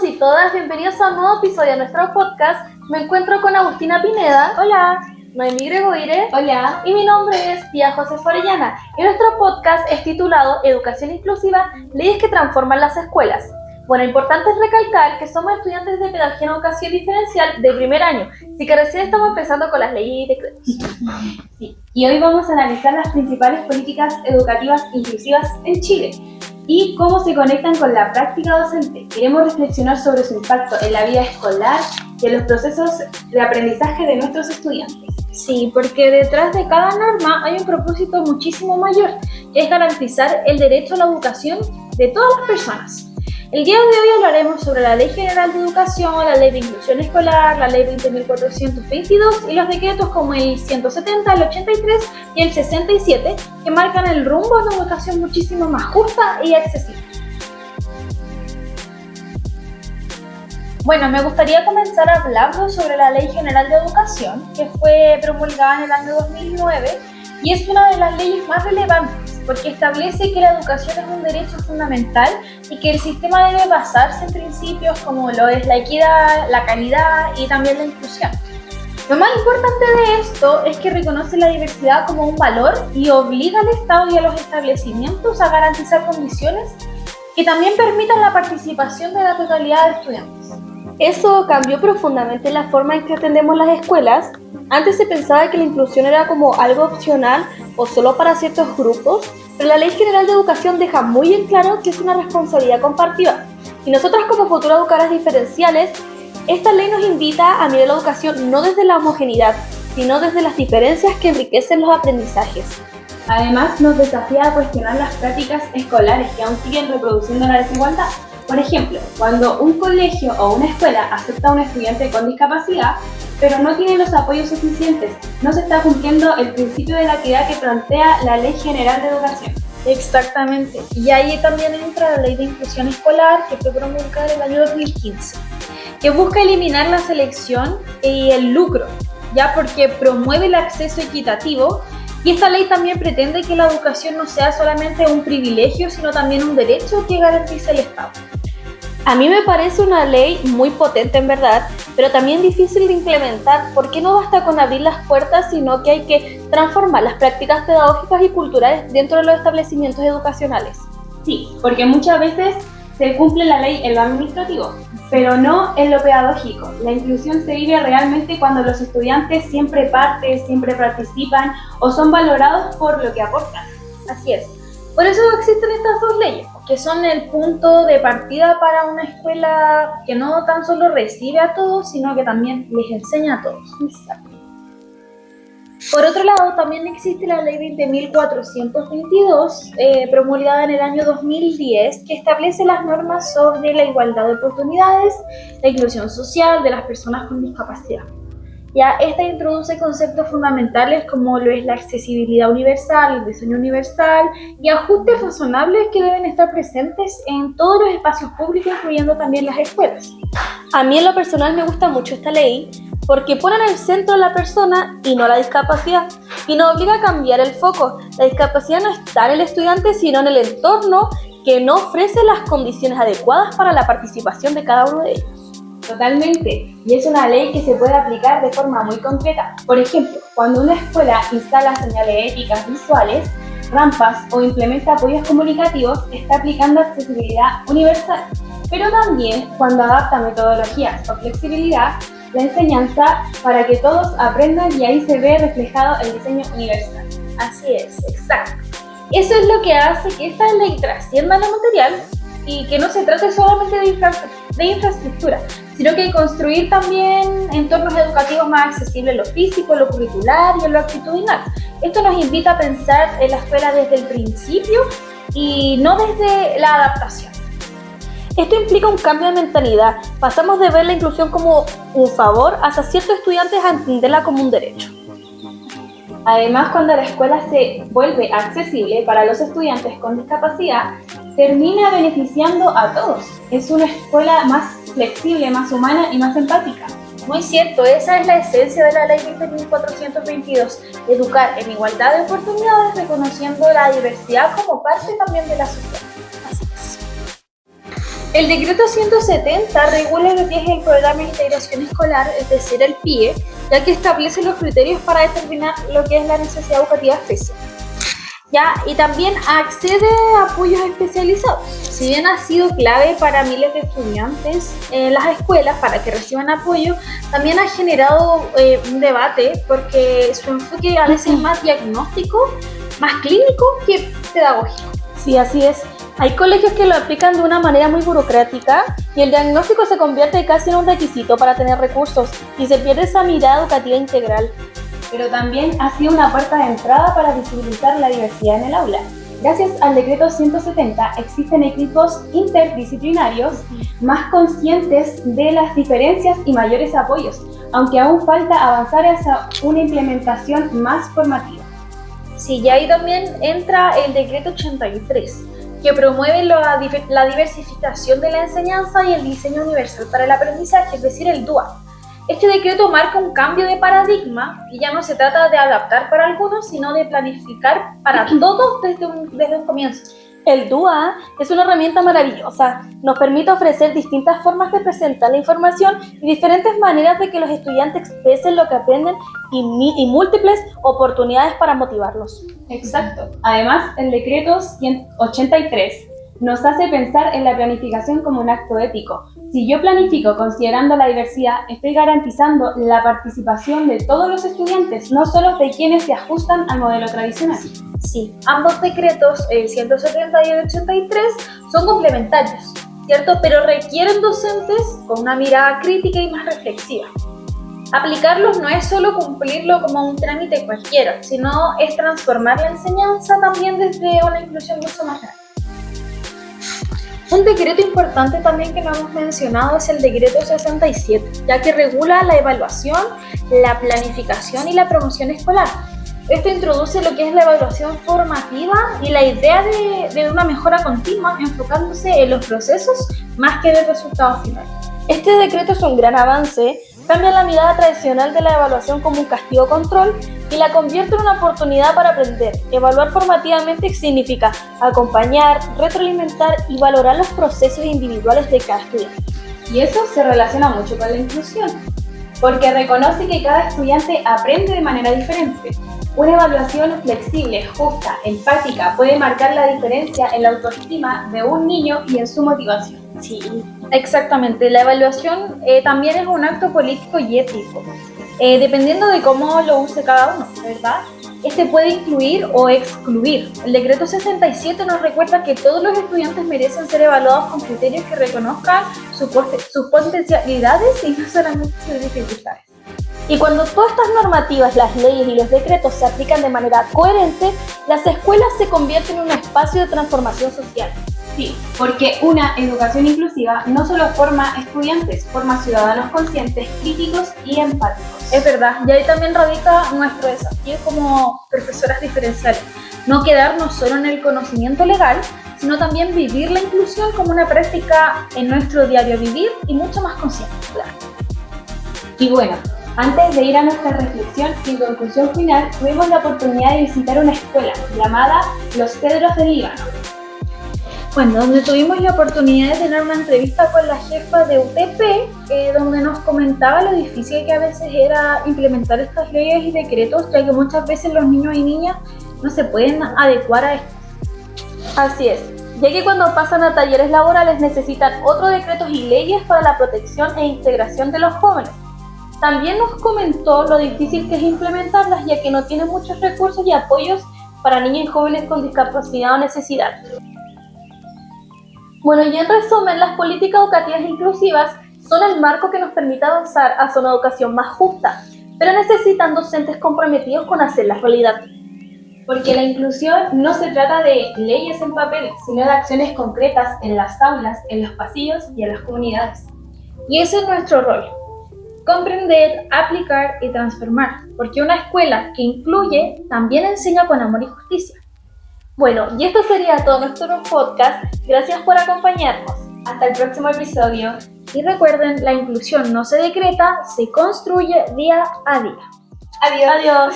todos y todas, bienvenidos a un nuevo episodio de nuestro podcast. Me encuentro con Agustina Pineda. Hola. Noemí Gregoire. Hola. Y mi nombre es Tía José Orellana. Y nuestro podcast es titulado Educación Inclusiva, leyes que transforman las escuelas. Bueno, importante es recalcar que somos estudiantes de Pedagogía en Educación Diferencial de primer año, así que recién estamos empezando con las leyes y decretos. Sí, y hoy vamos a analizar las principales políticas educativas inclusivas en Chile y cómo se conectan con la práctica docente. Queremos reflexionar sobre su impacto en la vida escolar y en los procesos de aprendizaje de nuestros estudiantes. Sí, porque detrás de cada norma hay un propósito muchísimo mayor, que es garantizar el derecho a la educación de todas las personas. El día de hoy hablaremos sobre la Ley General de Educación, la Ley de Inclusión Escolar, la Ley 20.422 y los decretos como el 170, el 83 y el 67 que marcan el rumbo a una educación muchísimo más justa y accesible. Bueno, me gustaría comenzar hablando sobre la Ley General de Educación, que fue promulgada en el año 2009 y es una de las leyes más relevantes porque establece que la educación es un derecho fundamental y que el sistema debe basarse en principios como lo es la equidad, la calidad y también la inclusión. Lo más importante de esto es que reconoce la diversidad como un valor y obliga al Estado y a los establecimientos a garantizar condiciones que también permitan la participación de la totalidad de estudiantes. Eso cambió profundamente la forma en que atendemos las escuelas. Antes se pensaba que la inclusión era como algo opcional o solo para ciertos grupos, pero la Ley General de Educación deja muy en claro que es una responsabilidad compartida. Y nosotros como futuras educadoras diferenciales, esta ley nos invita a mirar la educación no desde la homogeneidad, sino desde las diferencias que enriquecen los aprendizajes. Además, nos desafía a cuestionar las prácticas escolares que aún siguen reproduciendo la desigualdad. Por ejemplo, cuando un colegio o una escuela acepta a un estudiante con discapacidad, pero no tiene los apoyos suficientes, no se está cumpliendo el principio de la equidad que plantea la Ley General de Educación. Exactamente, y ahí también entra la Ley de Inclusión Escolar, que fue promulgada en el año 2015, que busca eliminar la selección y el lucro, ya porque promueve el acceso equitativo. Y esta ley también pretende que la educación no sea solamente un privilegio, sino también un derecho que garantice el Estado. A mí me parece una ley muy potente en verdad, pero también difícil de implementar, porque no basta con abrir las puertas, sino que hay que transformar las prácticas pedagógicas y culturales dentro de los establecimientos educacionales. Sí, porque muchas veces se cumple la ley en lo administrativo, pero no en lo pedagógico. La inclusión se vive realmente cuando los estudiantes siempre parten, siempre participan o son valorados por lo que aportan. Así es. Por eso existen estas dos leyes, que son el punto de partida para una escuela que no tan solo recibe a todos, sino que también les enseña a todos. Exacto. Por otro lado, también existe la Ley 20.422, promulgada en el año 2010, que establece las normas sobre la igualdad de oportunidades, la inclusión social de las personas con discapacidad. Ya esta introduce conceptos fundamentales como lo es la accesibilidad universal, el diseño universal y ajustes razonables que deben estar presentes en todos los espacios públicos, incluyendo también las escuelas. A mí en lo personal me gusta mucho esta ley porque pone en el centro a la persona y no la discapacidad, y nos obliga a cambiar el foco. La discapacidad no está en el estudiante, sino en el entorno que no ofrece las condiciones adecuadas para la participación de cada uno de ellos. Totalmente, y es una ley que se puede aplicar de forma muy concreta. Por ejemplo, cuando una escuela instala señales éticas visuales, rampas o implementa apoyos comunicativos, está aplicando accesibilidad universal. Pero también cuando adapta metodologías o flexibilidad, la enseñanza para que todos aprendan, y ahí se ve reflejado el diseño universal. Así es, exacto. Eso es lo que hace que esta ley trascienda lo material y que no se trate solamente de infraestructura, sino que construir también entornos educativos más accesibles en lo físico, en lo curricular y en lo actitudinal. Esto nos invita a pensar en la escuela desde el principio y no desde la adaptación. Esto implica un cambio de mentalidad. Pasamos de ver la inclusión como un favor hacia ciertos estudiantes a entenderla como un derecho. Además, cuando la escuela se vuelve accesible para los estudiantes con discapacidad, termina beneficiando a todos. Es una escuela más flexible, más humana y más empática. Muy cierto, esa es la esencia de la Ley 20.422, educar en igualdad de oportunidades, reconociendo la diversidad como parte también de la sociedad. Así es. El decreto 170 regula lo que es el programa de integración escolar, es decir, el PIE, ya que establece los criterios para determinar lo que es la necesidad educativa especial. ¿Ya? Y también accede a apoyos especializados. Si bien ha sido clave para miles de estudiantes en las escuelas para que reciban apoyo, también ha generado un debate porque su enfoque a veces es más diagnóstico, más clínico que pedagógico. Sí, así es. Hay colegios que lo aplican de una manera muy burocrática y el diagnóstico se convierte casi en un requisito para tener recursos y se pierde esa mirada educativa integral. Pero también ha sido una puerta de entrada para visibilizar la diversidad en el aula. Gracias al decreto 170 existen equipos interdisciplinarios más conscientes de las diferencias y mayores apoyos, aunque aún falta avanzar hacia una implementación más formativa. Sí, y ahí también entra el decreto 83, que promueve la diversificación de la enseñanza y el diseño universal para el aprendizaje, es decir, el DUA. Este decreto marca un cambio de paradigma y ya no se trata de adaptar para algunos, sino de planificar para todos desde un comienzo. El DUA es una herramienta maravillosa, nos permite ofrecer distintas formas de presentar la información y diferentes maneras de que los estudiantes expresen lo que aprenden y múltiples oportunidades para motivarlos. Exacto. Además, el decreto 183 nos hace pensar en la planificación como un acto ético. Si yo planifico considerando la diversidad, estoy garantizando la participación de todos los estudiantes, no solo de quienes se ajustan al modelo tradicional. Sí, ambos decretos, el 170 y el 83, son complementarios, ¿cierto? Pero requieren docentes con una mirada crítica y más reflexiva. Aplicarlos no es solo cumplirlo como un trámite cualquiera, sino es transformar la enseñanza también desde una inclusión mucho más grande. Un decreto importante también que no hemos mencionado es el decreto 67, ya que regula la evaluación, la planificación y la promoción escolar. Esto introduce lo que es la evaluación formativa y la idea de una mejora continua, enfocándose en los procesos más que en el resultado final. Este decreto es un gran avance, cambia la mirada tradicional de la evaluación como un castigo-control y la convierte en una oportunidad para aprender. Evaluar formativamente significa acompañar, retroalimentar y valorar los procesos individuales de cada estudiante. Y eso se relaciona mucho con la inclusión, porque reconoce que cada estudiante aprende de manera diferente. Una evaluación flexible, justa, empática puede marcar la diferencia en la autoestima de un niño y en su motivación. Sí, exactamente. La evaluación también es un acto político y ético, dependiendo de cómo lo use cada uno, ¿verdad? Este puede incluir o excluir. El decreto 67 nos recuerda que todos los estudiantes merecen ser evaluados con criterios que reconozcan sus potencialidades y no solamente sus dificultades. Y cuando todas estas normativas, las leyes y los decretos se aplican de manera coherente, las escuelas se convierten en un espacio de transformación social. Sí, porque una educación inclusiva no solo forma estudiantes, forma ciudadanos conscientes, críticos y empáticos. Es verdad, y ahí también radica nuestro desafío como profesoras diferenciales. No quedarnos solo en el conocimiento legal, sino también vivir la inclusión como una práctica en nuestro diario vivir y mucho más consciente. Y bueno, antes de ir a nuestra reflexión y conclusión final, tuvimos la oportunidad de visitar una escuela llamada Los Cedros del Líbano. Bueno, donde tuvimos la oportunidad de tener una entrevista con la jefa de UTP, donde nos comentaba lo difícil que a veces era implementar estas leyes y decretos, ya que muchas veces los niños y niñas no se pueden adecuar a esto. Así es, ya que cuando pasan a talleres laborales necesitan otros decretos y leyes para la protección e integración de los jóvenes. También nos comentó lo difícil que es implementarlas, ya que no tienen muchos recursos y apoyos para niños y jóvenes con discapacidad o necesidad. Bueno, y en resumen, las políticas educativas inclusivas son el marco que nos permite avanzar hacia una educación más justa, pero necesitan docentes comprometidos con hacerla realidad. Porque la inclusión no se trata de leyes en papel, sino de acciones concretas en las aulas, en los pasillos y en las comunidades. Y ese es nuestro rol: comprender, aplicar y transformar, porque una escuela que incluye también enseña con amor y justicia. Bueno, y esto sería todo nuestro podcast. Gracias por acompañarnos. Hasta el próximo episodio. Y recuerden, la inclusión no se decreta, se construye día a día. Adiós. Adiós.